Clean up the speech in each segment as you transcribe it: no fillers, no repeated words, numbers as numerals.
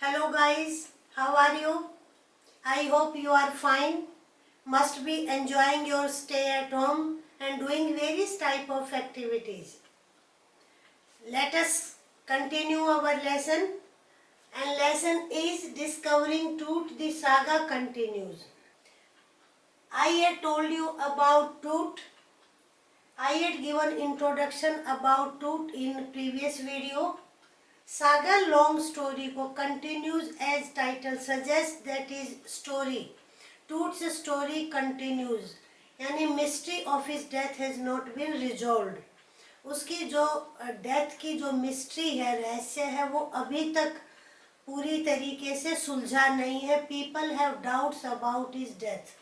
Hello guys, how are you? I hope you are fine. Must be enjoying your stay at home and doing various type of activities. Let us continue our lesson, and lesson is discovering truth. The saga continues. I had told you about truth. I had given introduction about truth in previous video. Saga long story को continues as title suggest that is story Tut's story continues यानी mystery of his death has not been resolved. उसकी जो death की जो mystery है, रहस्य है, वो अभी तक पूरी तरीके से सुलझा नहीं है। People have doubts about his death.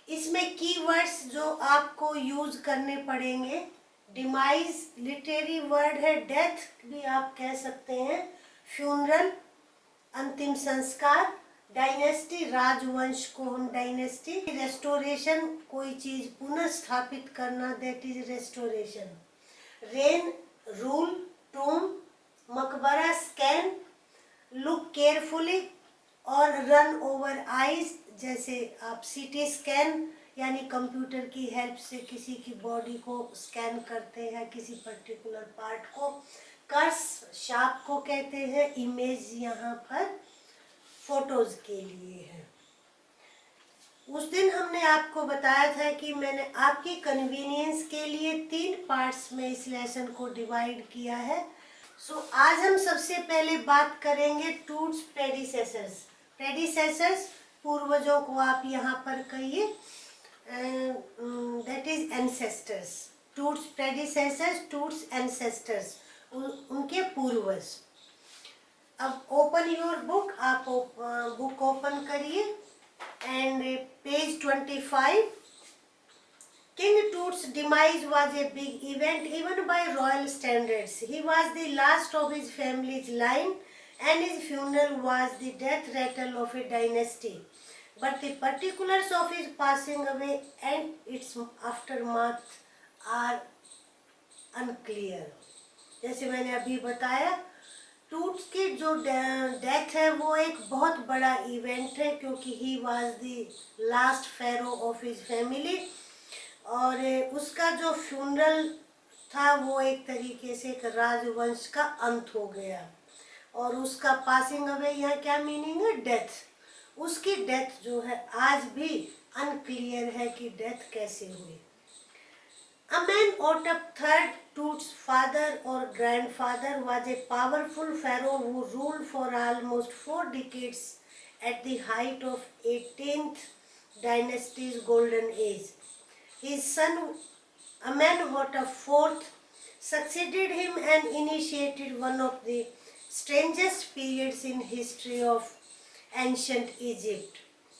इसमें कीवर्ड्स जो आपको यूज करने पड़ेंगे, डिमाइज लिटरेरी वर्ड है, डेथ भी आप कह सकते हैं, फ्यूनरल अंतिम संस्कार, डायनेस्टी राजवंश को हम डायनेस्टी, रेस्टोरेशन कोई चीज पुनः स्थापित करना, that is restoration, reign rule, tomb, मकबरा स्कैन, लुक केयरफुली और रन ओवर आइज, जैसे आप सीटी स्कैन यानी कंप्यूटर की हेल्प से किसी की बॉडी को स्कैन करते हैं, किसी पर्टिकुलर पार्ट को। कर्स शाप को कहते हैं, इमेज यहाँ पर फोटोज के लिए है। उस दिन हमने आपको बताया था कि मैंने आपकी कन्वीनियंस के लिए 3 पार्ट्स में इस लेसन को डिवाइड किया है। सो आज हम सबसे पहले बात करेंगे टूट्स प्रेडिसेसर्स। प्रेडिसेसर्स पूर्वजों को आप यहाँ पर कहिए, that is ancestors. Toots predecessors, Toots ancestors, उनके पूर्वज। अब ओपन योर बुक, आप बुक ओपन करिए and page 25। King Toots' demise was a big event even by royal standards. He was the last of his family's line and his funeral was the death rattle of a dynasty. But the particulars of his passing away and its aftermath are unclear. जैसे मैंने अभी बताया, Toots की जो death है वो एक बहुत बड़ा इवेंट है, क्योंकि he was the last pharaoh of his family, और उसका जो फ्यूनरल था वो एक तरीके से एक राजवंश का अंत हो गया। और उसका पासिंग अवे यहाँ क्या मीनिंग है? डेथ। उसकी डेथ जो है आज भी अनक्लियर है कि डेथ कैसे हुई। Amenhotep III, Tut's father or grandfather, was a powerful pharaoh who ruled for almost 4 decades at the height of 18th dynasty's golden age. His son Amenhotep IV succeeded him and initiated one of the strangest periods in history of ancient Egypt.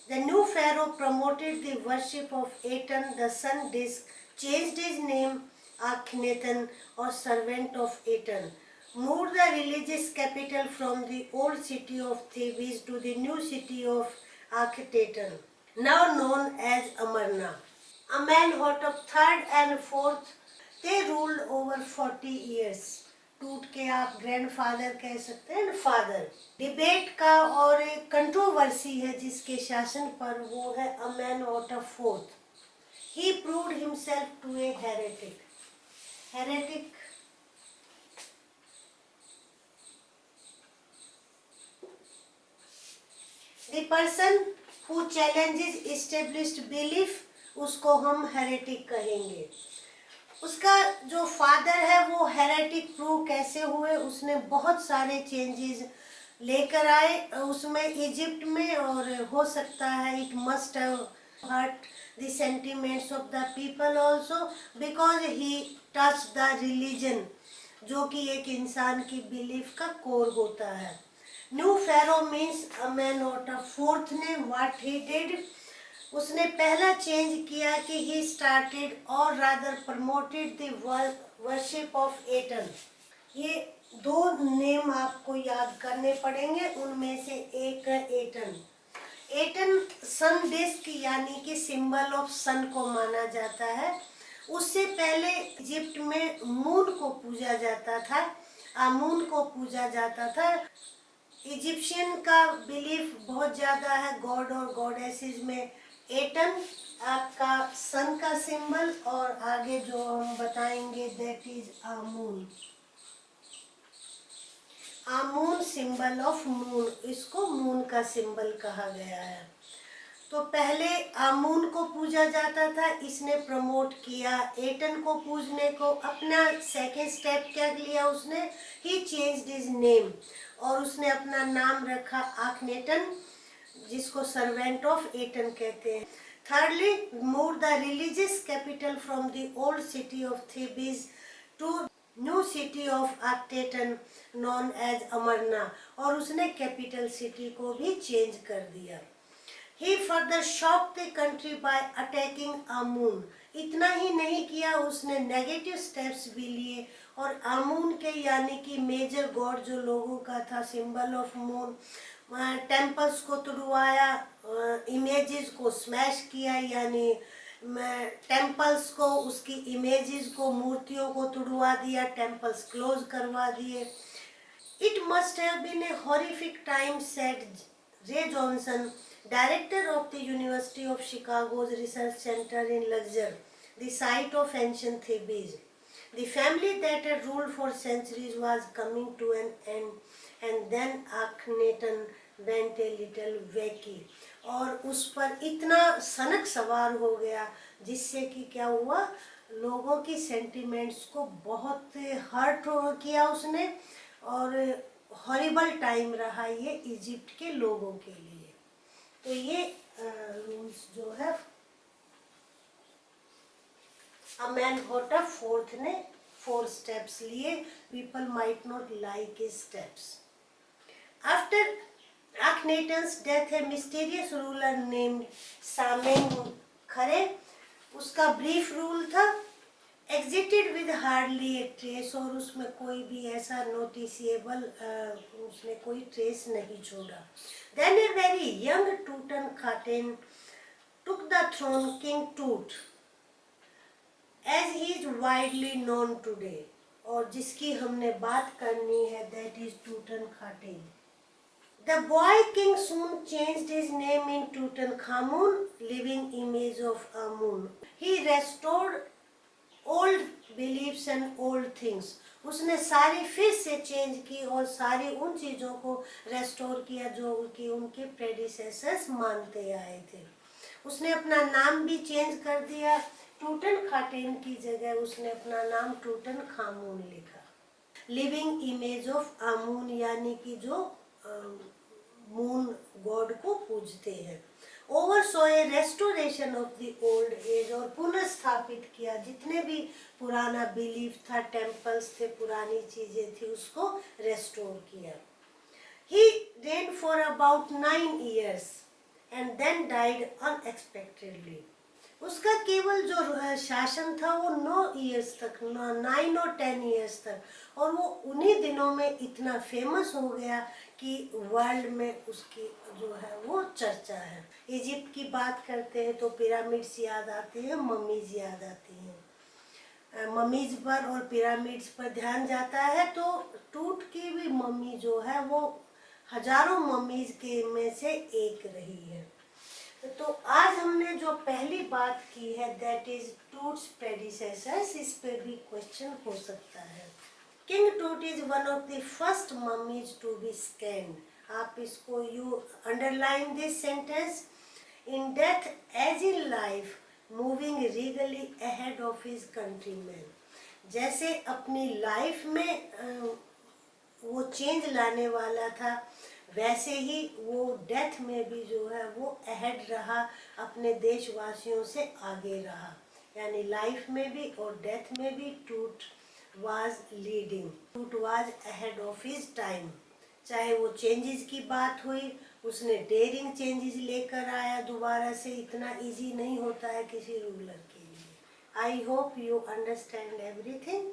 The new pharaoh promoted the worship of Aten, the sun disk, changed his name Akhenaten or servant of Aten, moved the religious capital from the old city of Thebes to the new city of Akhetaten, now known as Amarna. Amenhotep III and IV, they ruled over 40 years. टूट के आप grandfather कह सकते हैं, father. Debate का और एक controversy है जिसके शासन पर, वो है Amenhotep IV. He proved himself to a heretic. Heretic the person who challenges established belief, उसको हम हेरेटिक कहेंगे। उसका जो फादर है वो हेरेटिक प्रूव कैसे हुए? उसने बहुत सारे चेंजेस लेकर आए उसमें इजिप्ट में, और हो सकता है it must have hurt the sentiments of the people also, because he touch the religion, जो कि एक इंसान की बिलीफ का कोर होता है। न्यू फेरो मीन्स अमेनहोटेप IV ने व्हाट ही डिड, उसने पहला चेंज किया कि ही स्टार्टेड और rather promoted the worship of Eton. ये 2 नेम आपको याद करने पड़ेंगे, उनमें से एक है एटन। एटन सन डिस्क यानी कि सिंबल ऑफ सन को माना जाता है। उससे पहले इजिप्ट में मून को पूजा जाता था, आमून को पूजा जाता था। इजिप्शियन का बिलीफ बहुत ज़्यादा है गॉड और गॉडेसेस में। एटन आपका सन का सिंबल, और आगे जो हम बताएंगे that is Amun. Amun symbol of moon, इसको मून का सिंबल कहा गया है। तो पहले आमून को पूजा जाता था, इसने प्रमोट किया एटन को पूजने को। अपना सेकेंड स्टेप क्या लिया उसने, ही चेंज्ड हिज नेम, और उसने अपना नाम रखा आखनेटन, जिसको सर्वेंट ऑफ एटन कहते हैं। Thirdly, move the religious capital from the old city of Thebes to new city of Akhetaten known as Amarna, और उसने कैपिटल सिटी को भी चेंज कर दिया। He further shocked the country by attacking Amun. इतना ही नहीं किया, उसने नेगेटिव स्टेप्स भी लिए, और आमून के यानी कि मेजर गॉड जो लोगों का था, सिंबल ऑफ मून, टेम्पल्स को तुड़वाया, इमेजेस को स्मैश किया, यानी टेम्पल्स को, उसकी इमेजेस को, मूर्तियों को तुड़वा दिया, टेम्पल्स क्लोज करवा दिए। It must have been a horrific time, said Ray Johnson, director of the University of Chicago's Research Center in Luxor, the site of ancient Thebes. The family that had ruled for centuries was coming to an end, and then Akhenaten went a little wacky. और उस पर इतना सनक सवार हो गया जिससे कि क्या हुआ, लोगों की सेंटिमेंट्स को बहुत हर्ट किया उसने, और हॉरिबल टाइम रहा ये इजिप्ट के लोगों के लिए। तो ये रूल्स जो है अमेनहोटेप फोर्थ ने 4 स्टेप्स लिए। People might not like his steps. After Akhenaten's death, a mysterious ruler named Samenkhare, उसका ब्रीफ रूल था, exerted with hardly A trace, और उसमें कोई भी ऐसा नोटिसिएबल उसने कोई ट्रेस नहीं छोड़ा। Then a very young Tutankhaten took the throne, king Tut, as he is widely known today, और जिसकी हमने बात करनी है that is Tutankhaten. The boy king soon changed his name in Tutankhamun, living image of Amun. He restored old beliefs and old things. उसने सारी फिर से चेंज की और सारी उन चीज़ों को रेस्टोर किया जो कि उनके प्रेडिसेसर्स मानते आए थे। उसने अपना नाम भी चेंज कर दिया, टूटनखाटेन की जगह उसने अपना नाम टूटनखामुन लिखा। लिविंग इमेज ऑफ आमून, यानी कि जो मून गॉड को पूजते हैं। Oversaw a restoration of the old age, और पुनर्स्थापित किया जितने भी पुराना बिलीफ था, टेम्पल्स थे, पुरानी चीजें थी, उसको रेस्टोर किया। ही reigned for about 9 years and then died unexpectedly. उसका केवल जो शासन था वो 9 ईयर्स तक, 9 और 10 ईयर्स तक, और वो उन्हीं दिनों में इतना फेमस हो गया कि वर्ल्ड में उसकी जो है वो चर्चा है। इजिप्ट की बात करते हैं तो पिरामिड्स याद आते हैं, मम्मीज याद आती हैं। मम्मीज पर और पिरामिड्स पर ध्यान जाता है तो टूट की भी मम्मी जो है वो हजारों मम्मीज के में से एक रही है। तो आज हमने जो पहली बात की है दैट इज टूट्स प्रेडिसेसर्स, इस पे भी क्वेश्चन हो सकता है। King Tut is one of the first mummies to be scanned. आप इसको you underline this sentence, in death as in life moving regally ahead of his countryman. जैसे अपनी लाइफ में वो चेंज लाने वाला था, वैसे ही वो डेथ में भी जो है वो अहेड रहा, अपने देशवासियों से आगे रहा। यानी लाइफ में भी और डेथ में भी टूट वाज लीडिंग, टूट was ahead of his time. चाहे वो चेंजेस की बात हुई, उसने डेयरिंग चेंजेस लेकर आया दोबारा से, इतना इजी नहीं होता है किसी रूलर के लिए। I hope you understand everything.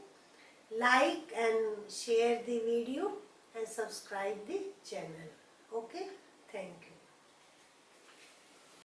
Like and share the video and subscribe the channel. Okay, thank you.